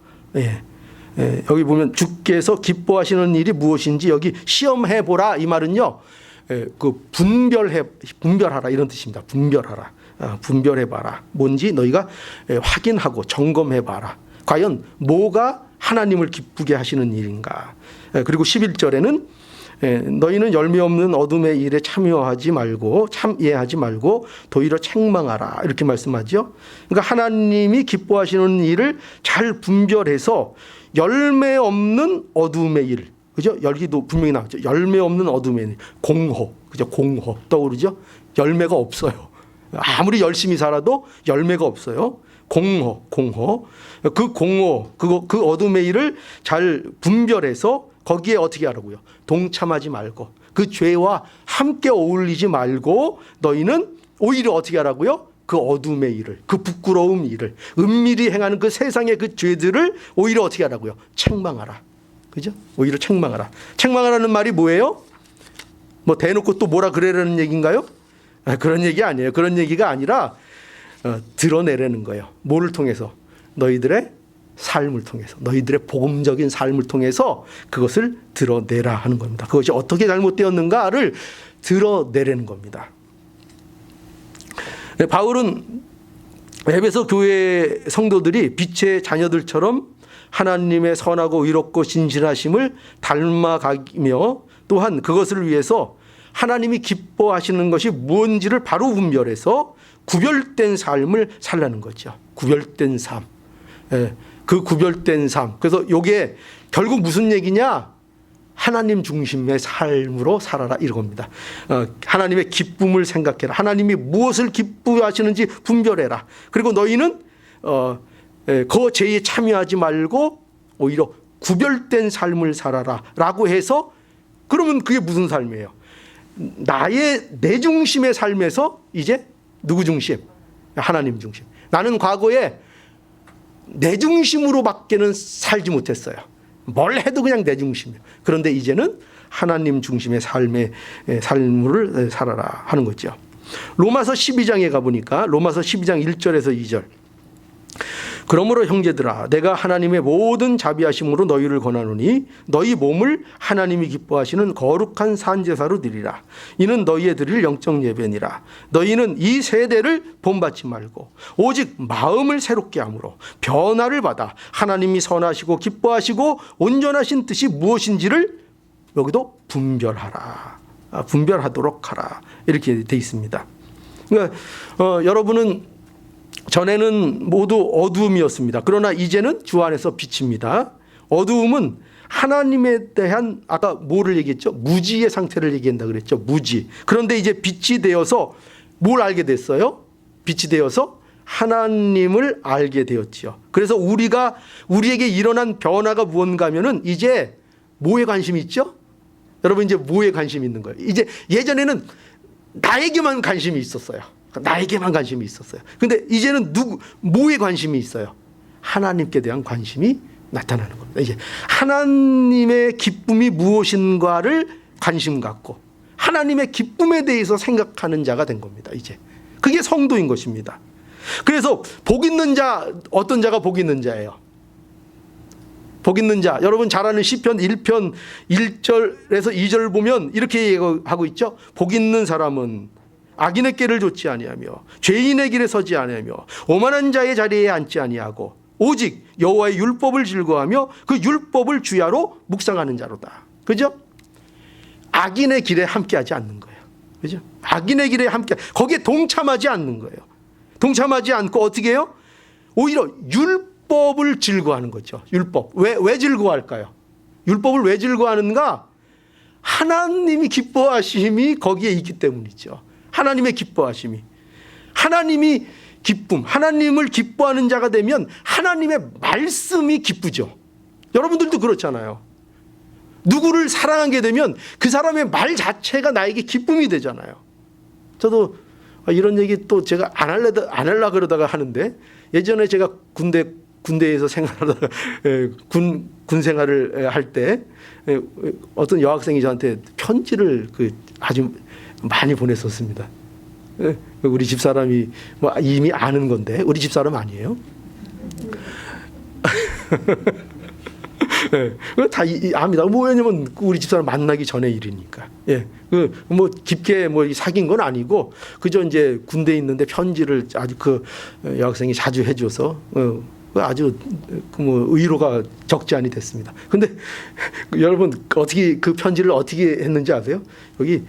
여기 보면 주께서 기뻐하시는 일이 무엇인지 여기 시험해 보라 이 말은요. 분별하라 이런 뜻입니다. 분별하라. 분별해봐라. 뭔지 너희가 확인하고 점검해봐라. 과연 뭐가 하나님을 기쁘게 하시는 일인가. 그리고 11절에는 너희는 열매 없는 어둠의 일에 참여하지 말고 참여하지 말고 도리어 책망하라 이렇게 말씀하죠. 그러니까 하나님이 기뻐하시는 일을 잘 분별해서 열매 없는 어둠의 일, 그죠? 여기도 분명히 나왔죠. 열매 없는 어둠의 일, 공허, 그죠? 공허 떠오르죠? 열매가 없어요. 아무리 열심히 살아도 열매가 없어요. 공허. 그 공허, 그 어둠의 일을 잘 분별해서 거기에 어떻게 하라고요? 동참하지 말고 그 죄와 함께 어울리지 말고 너희는 오히려 어떻게 하라고요? 그 어둠의 일을, 그 부끄러움 일을, 은밀히 행하는 그 세상의 그 죄들을 오히려 어떻게 하라고요? 책망하라. 그죠? 오히려 책망하라. 책망하라는 말이 뭐예요? 뭐 대놓고 또 뭐라 그래라는 얘기인가요? 그런 얘기 아니에요. 그런 얘기가 아니라 드러내라는 거예요. 뭐를 통해서? 너희들의 삶을 통해서, 너희들의 복음적인 삶을 통해서 그것을 드러내라 하는 겁니다. 그것이 어떻게 잘못되었는가를 드러내라는 겁니다. 바울은 에베소 교회 성도들이 빛의 자녀들처럼 하나님의 선하고 의롭고 진실하심을 닮아가며 또한 그것을 위해서 하나님이 기뻐하시는 것이 무엇인지를 바로 분별해서 구별된 삶을 살라는 거죠. 구별된 삶. 그 구별된 삶. 그래서 이게 결국 무슨 얘기냐? 하나님 중심의 삶으로 살아라 이겁니다. 하나님의 기쁨을 생각해라. 하나님이 무엇을 기뻐하시는지 분별해라. 그리고 너희는 그 죄에 참여하지 말고 오히려 구별된 삶을 살아라 라고 해서, 그러면 그게 무슨 삶이에요? 내 중심의 삶에서 이제 누구 중심? 하나님 중심. 나는 과거에 내 중심으로 밖에는 살지 못했어요. 뭘 해도 그냥 내 중심이에요. 그런데 이제는 하나님 중심의 삶을 살아라 하는 거죠. 로마서 12장에 가보니까 로마서 12장 1절에서 2절. 그러므로 형제들아 내가 하나님의 모든 자비하심으로 너희를 권하노니 너희 몸을 하나님이 기뻐하시는 거룩한 산제사로 드리라. 이는 너희의 드릴 영적 예배니라. 너희는 이 세대를 본받지 말고 오직 마음을 새롭게 함으로 변화를 받아 하나님이 선하시고 기뻐하시고 온전하신 뜻이 무엇인지를 여기도 분별하라. 분별하도록 하라. 이렇게 돼 있습니다. 그러니까 여러분은 전에는 모두 어두움이었습니다. 그러나 이제는 주 안에서 빛입니다. 어두움은 하나님에 대한 아까 뭐를 얘기했죠? 무지의 상태를 얘기한다 그랬죠. 무지. 그런데 이제 빛이 되어서 뭘 알게 됐어요? 빛이 되어서 하나님을 알게 되었지요. 그래서 우리에게 일어난 변화가 무언가 하면은 이제 뭐에 관심이 있죠? 여러분 이제 뭐에 관심이 있는 거예요? 이제 예전에는 나에게만 관심이 있었어요. 나에게만 관심이 있었어요. 근데 이제는 뭐에 관심이 있어요? 하나님께 대한 관심이 나타나는 겁니다. 이제 하나님의 기쁨이 무엇인가를 관심 갖고 하나님의 기쁨에 대해서 생각하는 자가 된 겁니다. 이제 그게 성도인 것입니다. 그래서 복 있는 자, 어떤 자가 복 있는 자예요? 복 있는 자, 여러분 잘 아는 시편 1편 1절에서 2절 보면 이렇게 얘기하고 있죠. 복 있는 사람은 악인의 길을 좇지 아니하며 죄인의 길에 서지 아니하며 오만한 자의 자리에 앉지 아니하고 오직 여호와의 율법을 즐거워하며 그 율법을 주야로 묵상하는 자로다. 그죠? 악인의 길에 함께하지 않는 거예요. 그죠? 악인의 길에 함께, 거기에 동참하지 않는 거예요. 동참하지 않고 어떻게 해요? 오히려 율법을 즐거워하는 거죠. 율법. 왜 즐거워할까요? 율법을 왜 즐거워하는가? 하나님이 기뻐하심이 거기에 있기 때문이죠. 하나님의 기뻐하심이, 하나님이 기쁨, 하나님을 기뻐하는 자가 되면 하나님의 말씀이 기쁘죠. 여러분들도 그렇잖아요. 누구를 사랑하게 되면 그 사람의 말 자체가 나에게 기쁨이 되잖아요. 저도 이런 얘기 또 제가 안 하려고 그러다가 하는데, 예전에 제가 군대에서 생활하다가 군 생활을 할 때 어떤 여학생이 저한테 편지를 아주 많이 보냈었습니다. 우리 집사람이 뭐 이미 아는 건데 우리 집사람 아니에요? 다 압니다. 뭐 왜냐면 우리 집사람 만나기 전에 일이니까. 뭐 깊게 뭐 사귄 건 아니고 그저 이제 군대에 있는데 편지를 아주 그 여학생이 자주 해줘서 아주 의로가 적지 않이 됐습니다. 근데 여러분 어떻게 그 편지를 어떻게 했는지 아세요? 여기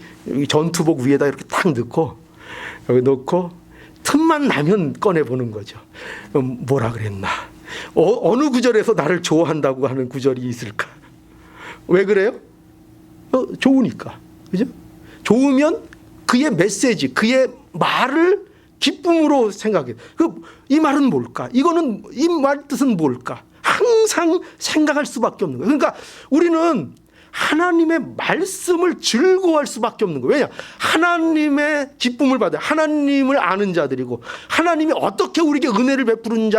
전투복 위에다 이렇게 딱 넣고 여기 놓고 틈만 나면 꺼내 보는 거죠. 뭐라 그랬나? 어느 구절에서 나를 좋아한다고 하는 구절이 있을까? 왜 그래요? 좋으니까. 그죠? 좋으면 그의 메시지, 그의 말을 기쁨으로 생각해. 이 말은 뭘까? 이 말 뜻은 뭘까? 항상 생각할 수밖에 없는 거예요. 그러니까 우리는 하나님의 말씀을 즐거워할 수밖에 없는 거예요. 왜냐? 하나님의 기쁨을 받아요. 하나님을 아는 자들이고 하나님이 어떻게 우리에게 은혜를 베푸는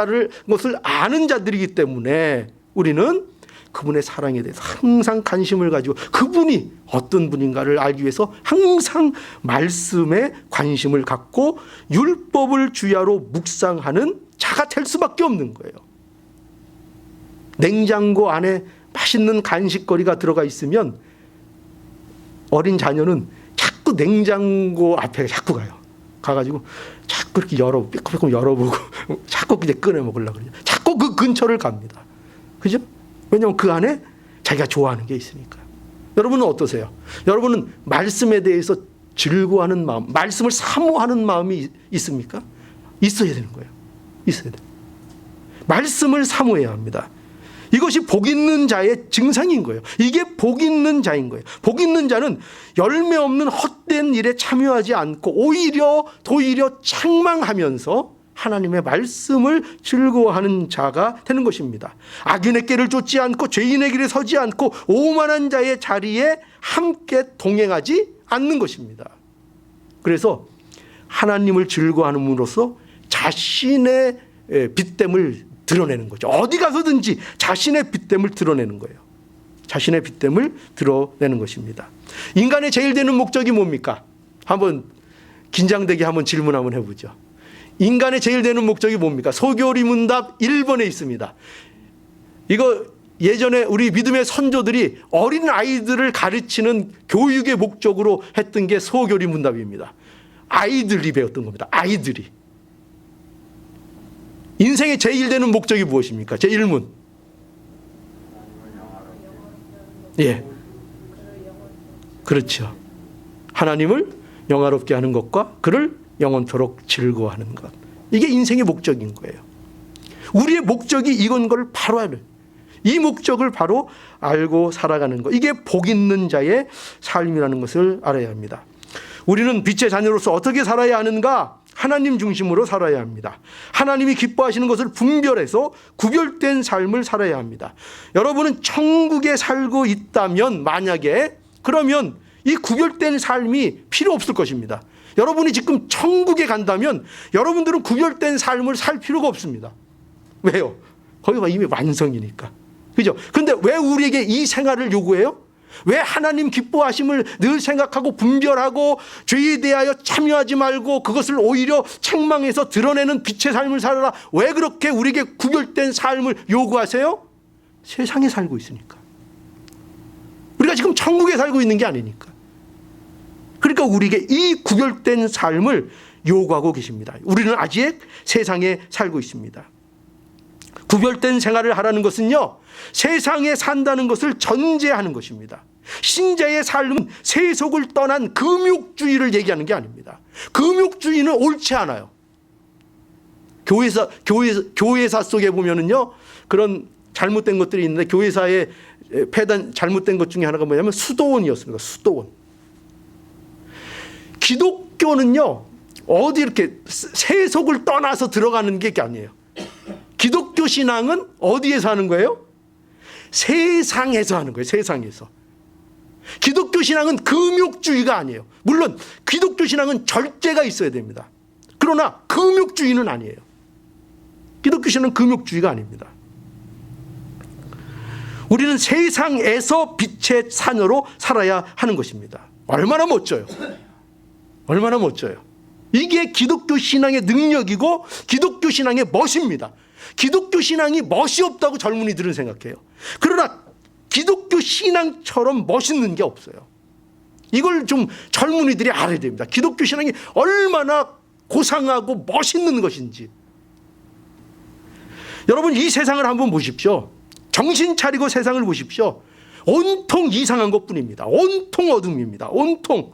것을 아는 자들이기 때문에 우리는 그분의 사랑에 대해서 항상 관심을 가지고 그분이 어떤 분인가를 알기 위해서 항상 말씀에 관심을 갖고 율법을 주야로 묵상하는 자가 될 수밖에 없는 거예요. 냉장고 안에 맛있는 간식거리가 들어가 있으면 어린 자녀는 자꾸 냉장고 앞에 자꾸 가요. 가가지고 자꾸 이렇게 삐걱삐걱 열어보고 자꾸 그냥 꺼내 먹으려고 그래요. 자꾸 그 근처를 갑니다. 그죠? 왜냐하면 그 안에 자기가 좋아하는 게 있으니까. 여러분은 어떠세요? 여러분은 말씀에 대해서 즐거워하는 마음, 말씀을 사모하는 마음이 있습니까? 있어야 되는 거예요. 있어야 돼요. 말씀을 사모해야 합니다. 이것이 복 있는 자의 증상인 거예요. 이게 복 있는 자인 거예요. 복 있는 자는 열매 없는 헛된 일에 참여하지 않고 도리어 책망하면서 하나님의 말씀을 즐거워하는 자가 되는 것입니다. 악인의 길을 쫓지 않고 죄인의 길에 서지 않고 오만한 자의 자리에 함께 동행하지 않는 것입니다. 그래서 하나님을 즐거워함으로써 자신의 빛됨을 드러내는 거죠. 어디 가서든지 자신의 빛됨을 드러내는 거예요. 자신의 빛됨을 드러내는 것입니다. 인간의 제일 되는 목적이 뭡니까? 한번 긴장되게 한번 질문 한번 해보죠. 인간의 제일 되는 목적이 뭡니까? 소교리 문답 1번에 있습니다. 이거 예전에 우리 믿음의 선조들이 어린 아이들을 가르치는 교육의 목적으로 했던 게 소교리 문답입니다. 아이들이 배웠던 겁니다. 아이들이. 인생의 제일 되는 목적이 무엇입니까? 제1문. 예. 그렇죠. 하나님을 영화롭게 하는 것과 그를 영원토록 즐거워하는 것. 이게 인생의 목적인 거예요. 우리의 목적이 이건 걸 바로 알아요. 이 목적을 바로 알고 살아가는 것. 이게 복 있는 자의 삶이라는 것을 알아야 합니다. 우리는 빛의 자녀로서 어떻게 살아야 하는가? 하나님 중심으로 살아야 합니다. 하나님이 기뻐하시는 것을 분별해서 구별된 삶을 살아야 합니다. 여러분은 천국에 살고 있다면 만약에 그러면 이 구별된 삶이 필요 없을 것입니다. 여러분이 지금 천국에 간다면 여러분들은 구별된 삶을 살 필요가 없습니다. 왜요? 거기가 이미 완성이니까. 그죠? 근데 왜 우리에게 이 생활을 요구해요? 왜 하나님 기뻐하심을 늘 생각하고 분별하고 죄에 대하여 참여하지 말고 그것을 오히려 책망해서 드러내는 빛의 삶을 살아라. 왜 그렇게 우리에게 구별된 삶을 요구하세요? 세상에 살고 있으니까. 우리가 지금 천국에 살고 있는 게 아니니까. 그러니까 우리에게 이 구별된 삶을 요구하고 계십니다. 우리는 아직 세상에 살고 있습니다. 구별된 생활을 하라는 것은요, 세상에 산다는 것을 전제하는 것입니다. 신자의 삶은 세속을 떠난 금욕주의를 얘기하는 게 아닙니다. 금욕주의는 옳지 않아요. 교회사 속에 보면은요, 그런 잘못된 것들이 있는데 교회사에 폐단 잘못된 것 중에 하나가 뭐냐면 수도원이었습니다. 수도원. 기독교는요, 어디 이렇게 세속을 떠나서 들어가는 게 아니에요. 기독교 신앙은 어디에서 하는 거예요? 세상에서 하는 거예요. 세상에서. 기독교 신앙은 금욕주의가 아니에요. 물론 기독교 신앙은 절제가 있어야 됩니다. 그러나 금욕주의는 아니에요. 기독교 신앙은 금욕주의가 아닙니다. 우리는 세상에서 빛의 자녀로 살아야 하는 것입니다. 얼마나 멋져요. 얼마나 멋져요. 이게 기독교 신앙의 능력이고 기독교 신앙의 멋입니다. 기독교 신앙이 멋이 없다고 젊은이들은 생각해요. 그러나 기독교 신앙처럼 멋있는 게 없어요. 이걸 좀 젊은이들이 알아야 됩니다. 기독교 신앙이 얼마나 고상하고 멋있는 것인지. 여러분 이 세상을 한번 보십시오. 정신 차리고 세상을 보십시오. 온통 이상한 것뿐입니다. 온통 어둠입니다. 온통.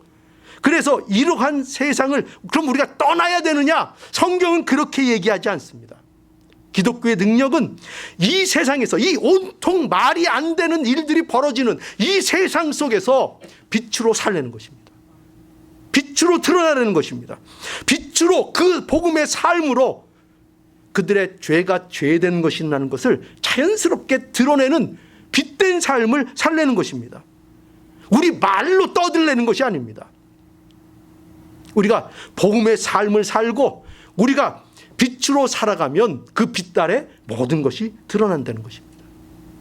그래서 이러한 세상을 그럼 우리가 떠나야 되느냐? 성경은 그렇게 얘기하지 않습니다. 기독교의 능력은 이 세상에서 이 온통 말이 안 되는 일들이 벌어지는 이 세상 속에서 빛으로 살려는 것입니다. 빛으로 드러나는 것입니다. 빛으로 그 복음의 삶으로 그들의 죄가 죄된 것이라는 것을 자연스럽게 드러내는 빛된 삶을 살려는 것입니다. 우리 말로 떠들려는 것이 아닙니다. 우리가 복음의 삶을 살고 우리가 빛으로 살아가면 그 빛 아래 모든 것이 드러난다는 것입니다.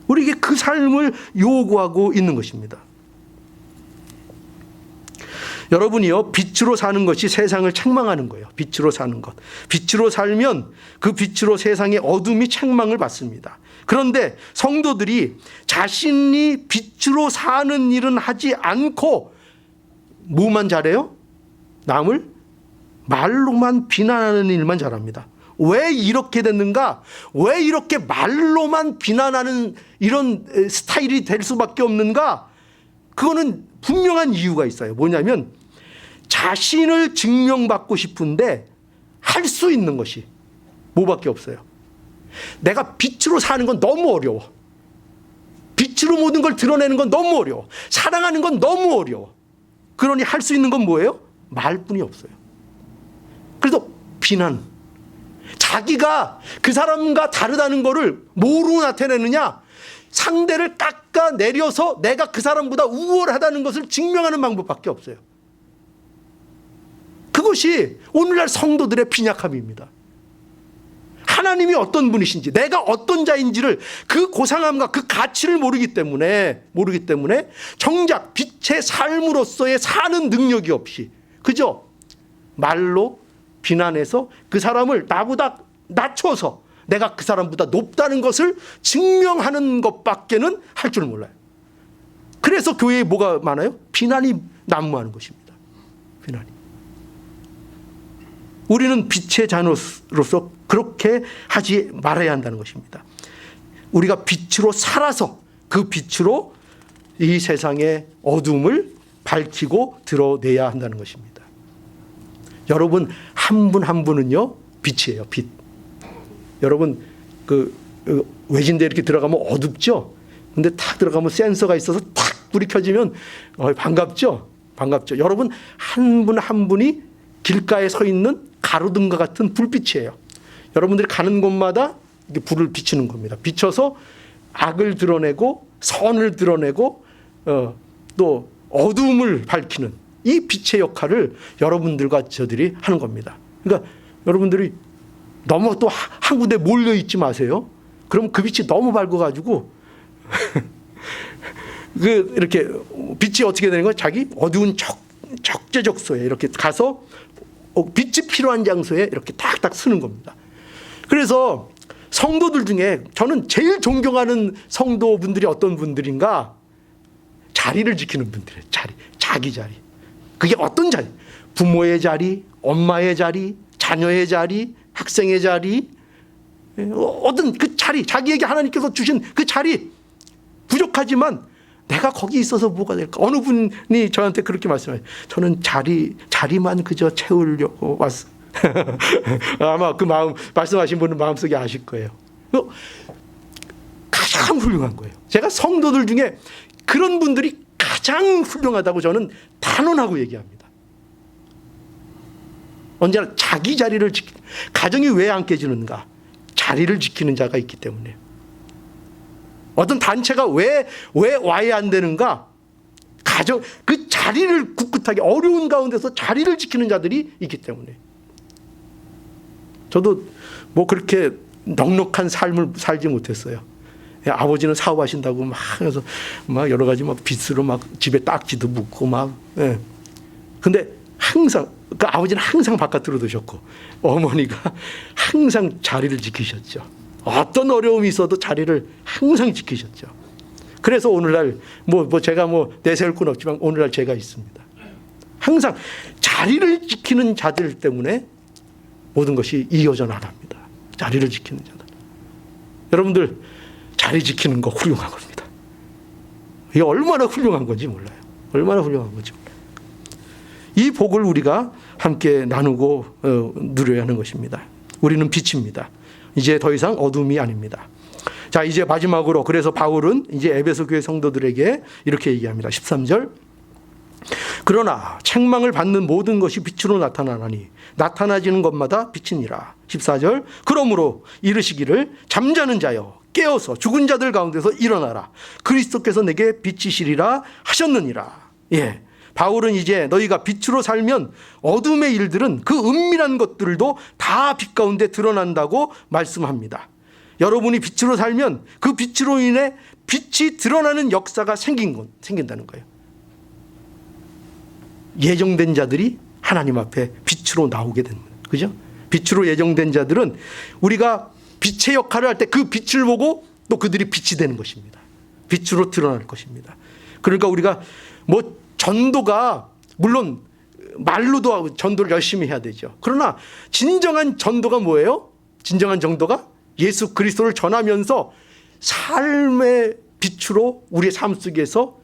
우리에게 그 삶을 요구하고 있는 것입니다. 여러분이요, 빛으로 사는 것이 세상을 책망하는 거예요. 빛으로 사는 것. 빛으로 살면 그 빛으로 세상의 어둠이 책망을 받습니다. 그런데 성도들이 자신이 빛으로 사는 일은 하지 않고 뭐만 잘해요? 남을 말로만 비난하는 일만 잘합니다. 왜 이렇게 됐는가? 왜 이렇게 말로만 비난하는 이런 스타일이 될 수밖에 없는가? 그거는 분명한 이유가 있어요. 뭐냐면 자신을 증명받고 싶은데 할 수 있는 것이 뭐밖에 없어요. 내가 빛으로 사는 건 너무 어려워. 빛으로 모든 걸 드러내는 건 너무 어려워. 사랑하는 건 너무 어려워. 그러니 할 수 있는 건 뭐예요? 말뿐이 없어요. 그래서 비난. 자기가 그 사람과 다르다는 것을 뭐로 나타내느냐? 상대를 깎아내려서 내가 그 사람보다 우월하다는 것을 증명하는 방법밖에 없어요. 그것이 오늘날 성도들의 빈약함입니다. 하나님이 어떤 분이신지, 내가 어떤 자인지를 그 고상함과 그 가치를 모르기 때문에 정작 빛의 삶으로서의 사는 능력이 없이 그저 말로 비난해서 그 사람을 나보다 낮춰서 내가 그 사람보다 높다는 것을 증명하는 것밖에는 할 줄 몰라요. 그래서 교회에 뭐가 많아요? 비난이 난무하는 것입니다. 비난이. 우리는 빛의 자녀로서 그렇게 하지 말아야 한다는 것입니다. 우리가 빛으로 살아서 그 빛으로 이 세상의 어둠을 밝히고 드러내야 한다는 것입니다. 여러분 한 분 한 분은요 빛이에요. 빛. 여러분 그 외진데 이렇게 들어가면 어둡죠. 근데 탁 들어가면 센서가 있어서 탁 불이 켜지면 반갑죠. 반갑죠. 여러분 한 분 한 분이 길가에 서 있는 가로등과 같은 불빛이에요. 여러분들이 가는 곳마다 불을 비추는 겁니다. 비춰서 악을 드러내고 선을 드러내고 또 어둠을 밝히는 이 빛의 역할을 여러분들과 저들이 하는 겁니다. 그러니까 여러분들이 너무 또 한 군데 몰려 있지 마세요. 그럼 그 빛이 너무 밝아가지고 이렇게 빛이 어떻게 되는 거예요? 자기 어두운 적재적소에 이렇게 가서 빛이 필요한 장소에 이렇게 딱딱 쓰는 겁니다. 그래서 성도들 중에 저는 제일 존경하는 성도분들이 어떤 분들인가? 자리를 지키는 분들이에요. 자기 자리. 그게 어떤 자리? 부모의 자리, 엄마의 자리, 자녀의 자리, 학생의 자리, 어떤 그 자리, 자기에게 하나님께서 주신 그 자리, 부족하지만 내가 거기 있어서 뭐가 될까? 어느 분이 저한테 그렇게 말씀해요. 저는 자리만 그저 채우려고 왔어. 아마 그 마음 말씀하신 분은 마음속에 아실 거예요. 가장 훌륭한 거예요. 제가 성도들 중에 그런 분들이 가장 훌륭하다고 저는 단언하고 얘기합니다. 언제나 자기 자리를 가정이 왜 안 깨지는가? 자리를 지키는 자가 있기 때문에. 어떤 단체가 왜 와야 안 되는가? 그 자리를 굳굳하게 어려운 가운데서 자리를 지키는 자들이 있기 때문에. 저도 뭐 그렇게 넉넉한 삶을 살지 못했어요. 아버지는 사업하신다고 막 해서 막 여러 가지 막 빚으로 막 집에 딱지도 묻고 막. 예. 근데 항상 그 아버지는 항상 바깥으로 두셨고 어머니가 항상 자리를 지키셨죠. 어떤 어려움이 있어도 자리를 항상 지키셨죠. 그래서 오늘날 제가 내세울 건 없지만 오늘날 제가 있습니다. 항상 자리를 지키는 자들 때문에 모든 것이 이어져 나갑니다. 자리를 지키는 자들. 여러분들 자리 지키는 거 훌륭한 겁니다. 이게 얼마나 훌륭한 건지 몰라요. 얼마나 훌륭한 건지 몰라요. 이 복을 우리가 함께 나누고 누려야 하는 것입니다. 우리는 빛입니다. 이제 더 이상 어둠이 아닙니다. 자, 이제 마지막으로 그래서 바울은 이제 에베소 교회 성도들에게 이렇게 얘기합니다. 13절. 그러나 책망을 받는 모든 것이 빛으로 나타나나니 나타나지는 것마다 빛이니라. 14절. 그러므로 이르시기를 잠자는 자여 깨어서 죽은 자들 가운데서 일어나라. 그리스도께서 내게 빛이시리라 하셨느니라. 예. 바울은 이제 너희가 빛으로 살면 어둠의 일들은 그 은밀한 것들도 다 빛 가운데 드러난다고 말씀합니다. 여러분이 빛으로 살면 그 빛으로 인해 빛이 드러나는 역사가 생긴다는 거예요. 예정된 자들이 하나님 앞에 빛으로 나오게 되는 거예요. 그죠? 빛으로 예정된 자들은 우리가 빛의 역할을 할 때 그 빛을 보고 또 그들이 빛이 되는 것입니다. 빛으로 드러날 것입니다. 그러니까 우리가 뭐 전도가 물론 말로도 전도를 열심히 해야 되죠. 그러나 진정한 전도가 뭐예요? 진정한 전도가 예수 그리스도를 전하면서 삶의 빛으로 우리의 삶 속에서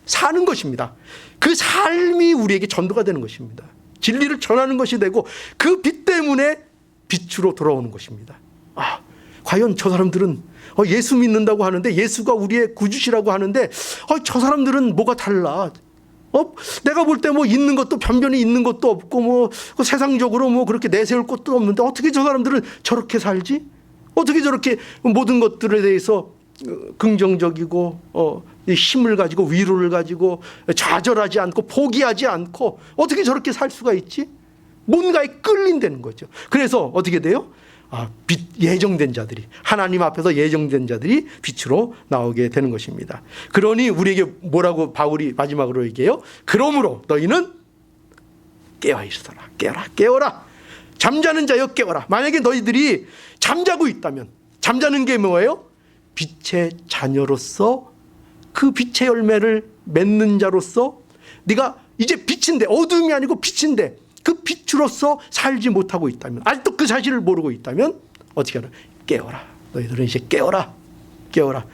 사는 것입니다. 그 삶이 우리에게 전도가 되는 것입니다. 진리를 전하는 것이 되고 그 빛 때문에 빛으로 돌아오는 것입니다. 아, 과연 저 사람들은 예수 믿는다고 하는데 예수가 우리의 구주시라고 하는데 저 사람들은 뭐가 달라? 내가 볼 때 뭐 있는 것도 변변히 있는 것도 없고 뭐 세상적으로 뭐 그렇게 내세울 것도 없는데 어떻게 저 사람들은 저렇게 살지? 어떻게 저렇게 모든 것들에 대해서 긍정적이고 힘을 가지고 위로를 가지고 좌절하지 않고 포기하지 않고 어떻게 저렇게 살 수가 있지? 뭔가에 끌린다는 거죠. 그래서 어떻게 돼요? 예정된 자들이 하나님 앞에서 예정된 자들이 빛으로 나오게 되는 것입니다. 그러니 우리에게 뭐라고 바울이 마지막으로 얘기해요? 그러므로 너희는 깨어 있어라. 깨어라. 잠자는 자여 깨어라. 만약에 너희들이 잠자고 있다면 잠자는 게 뭐예요? 빛의 자녀로서 그 빛의 열매를 맺는 자로서 네가 이제 빛인데 어둠이 아니고 빛인데 그 빛으로서 살지 못하고 있다면 아직도 그 사실을 모르고 있다면 어떻게 하나? 깨어라. 너희들은 이제 깨어라.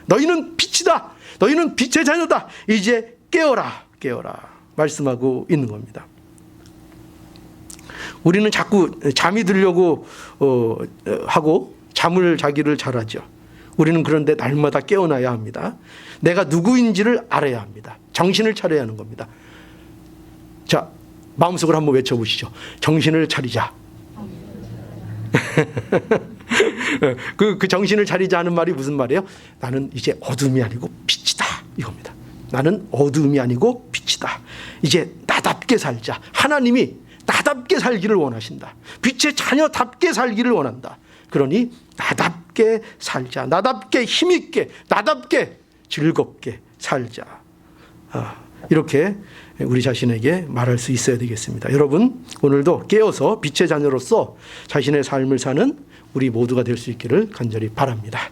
너희는 빛이다. 너희는 빛의 자녀다. 이제 깨어라. 말씀하고 있는 겁니다. 우리는 자꾸 잠이 들려고 하고 잠을 자기를 잘하죠. 우리는 그런데 날마다 깨어나야 합니다. 내가 누구인지를 알아야 합니다. 정신을 차려야 하는 겁니다. 자, 마음속으로 한번 외쳐보시죠. 정신을 차리자. 그 정신을 차리자 하는 말이 무슨 말이에요? 나는 이제 어둠이 아니고 빛이다. 이겁니다. 나는 어둠이 아니고 빛이다. 이제 나답게 살자. 하나님이 나답게 살기를 원하신다. 빛의 자녀답게 살기를 원한다. 그러니 나답게 살자. 나답게 힘있게, 나답게 즐겁게 살자. 이렇게 우리 자신에게 말할 수 있어야 되겠습니다. 여러분, 오늘도 깨어서 빛의 자녀로서 자신의 삶을 사는 우리 모두가 될 수 있기를 간절히 바랍니다.